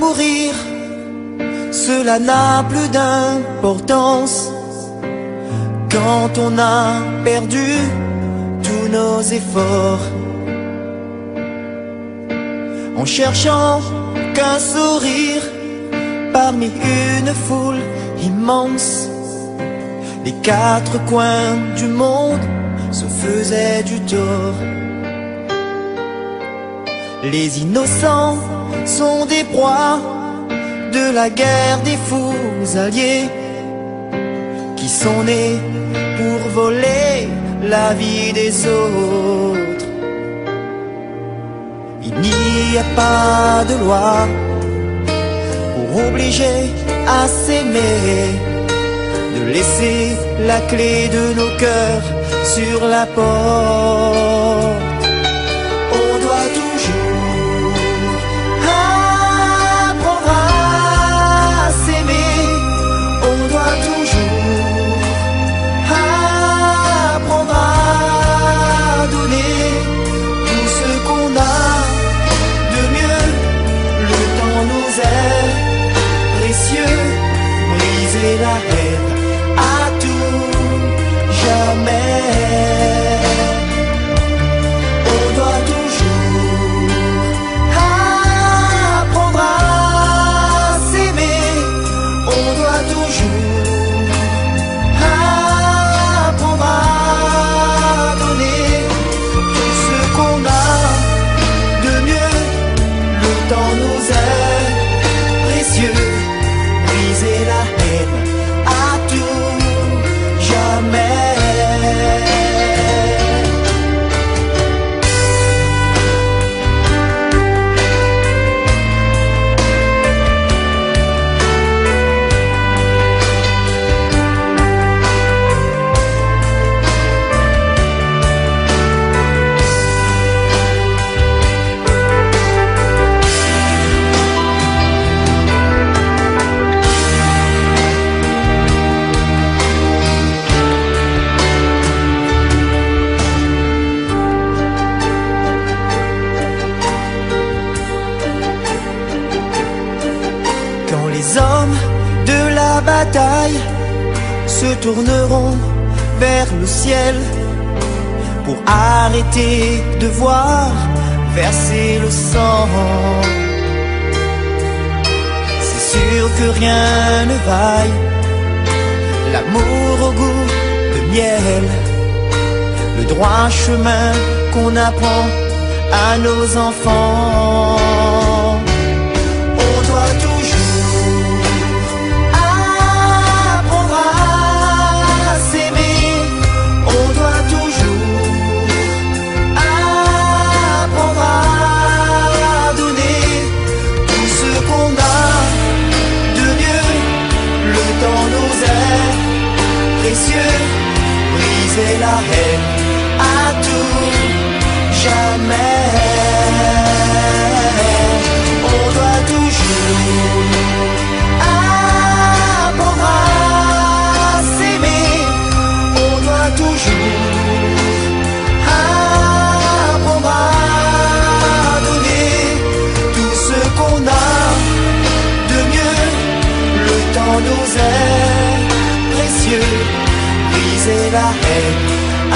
sourire, cela n'a plus d'importance quand on a perdu tous nos efforts. En cherchant qu'un sourire parmi une foule immense, les quatre coins du monde se faisaient du tort. Les innocents sont des proies de la guerre des fous alliés qui sont nés pour voler la vie des autres. Il n'y a pas de loi pour obliger à s'aimer, de laisser la clé de nos cœurs sur la porte. On doit toujours apprendre à s'aimer, on doit toujours apprendre à donner tout ce qu'on a de mieux. Le temps nous est précieux, briser la haine à tout jamais. On doit toujours apprendre à s'aimer, on doit toujours apprendre à donner tout ce qu'on a de mieux. Le temps nous est précieux, briser la haine à tout jamais. Quand les hommes de la bataille se tourneront vers le ciel pour arrêter de voir verser le sang, c'est sûr que rien ne vaille l'amour au goût de miel, le droit chemin qu'on apprend à nos enfants. On doit toujours apprendre à s'aimer, on doit toujours apprendre à donner tout ce qu'on a de mieux. Le temps nous est précieux, briser la haine à tout jamais. On doit toujours apprendre à s'aimer, on doit toujours apprendre à donner tout ce qu'on a de mieux. Le temps nous est précieux, briser la haine à